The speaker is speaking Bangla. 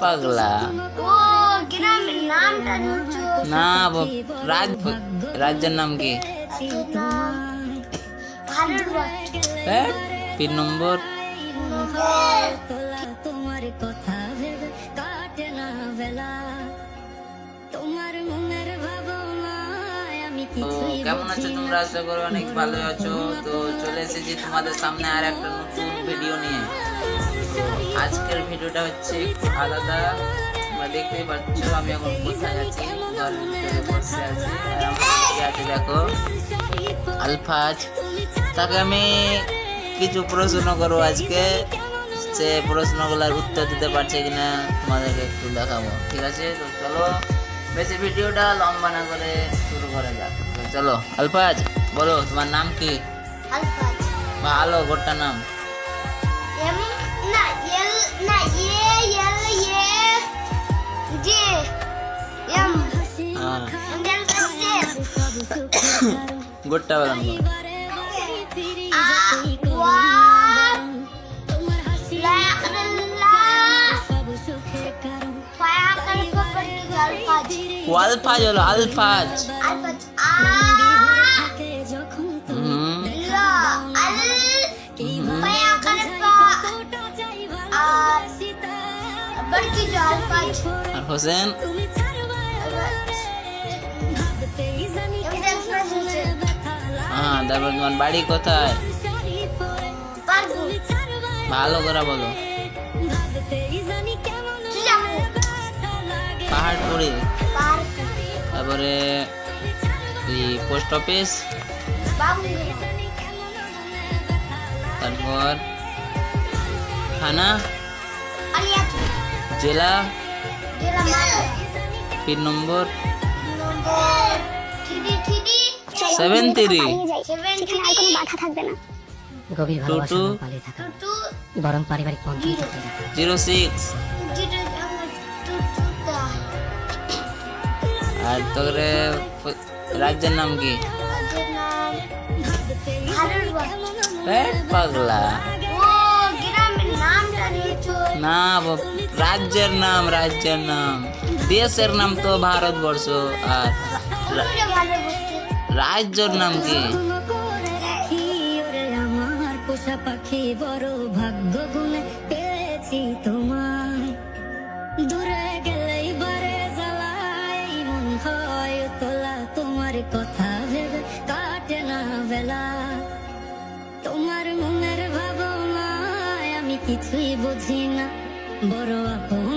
পাগলা। ও গ্রামের নামটা বলছো না রাজ্যের নাম কি? হ্যাঁ, 3 নম্বর। তোমার কথা ভেবে কাটে না বেলা, তোমার মনের ভাবনায় আমি তো কিছুই কেমন আছো তোমরা? আশা করি অনেক ভালো আছো। তো চলে এসেছি তোমাদের সামনে আর একটা নতুন ভিডিও নিয়ে। তো আজকের ভিডিওটা হচ্ছে একটু আলাদা। তোমরা দেখতেই পাচ্ছ আমি এখন কোথায় আছি, ঘরের ভিতরে বসে আছি। আর আমার দিকে আছে দেখো আলফাজ। তাকে আমি কিছু প্রশ্ন করবো আজকে, সে প্রশ্নগুলোর উত্তর দিতে পারছে কিনা তোমাদেরকে একটু দেখাবো, ঠিক আছে? তো চলো বেশি ভিডিওটা লম্বা না করে শুরু করে যাক। তো চলো আলফাজ, বলো তোমার নাম কি? আলফাজ। ভালো গোটা নাম। এম না এল না এ এল এ জে এম হ্যাঁ, এন্ডেল কাছে গোটা বললাম। আ ওয়া লা লা ফায়াকাল কবর আলফাজ। আলফাজ হলো আলফাজ। আলফাজ আ হুম, লা আল ফায়াকাল ফা আর বড়কি जो আলফাজ। আর হোসেন? হ্যাঁ, তারপর তোমার বাড়ি কোথায়? ভালো করে বলো। পাহাড়পুরে। তারপরে পোস্ট অফিস, তারপর থানা, জেলা, 3 নম্বর, 73, গভীর ভালোবাসা টু, পালিয়ে থাকা বরং পারিবারিক বন্ধন থেকে 06। আর তোর রাজ্যের নাম কি? পাগলা। না, রাজ্যের নাম, রাজ্যের নাম। দেশের নাম তো ভারতবর্ষ। আর রাজ্যের নাম কি? আমার পোষা পাখি বড় ভাগ্য গুনে পেয়েছি তোমায়, দূরে গেলেই বারে জ্বালায় মন হয় তোলা, তোমার কথা ভেবে কাটে না বেলা, তোমার মনের ভাবনায় আমি কিছুই বুঝি না, বড় আপন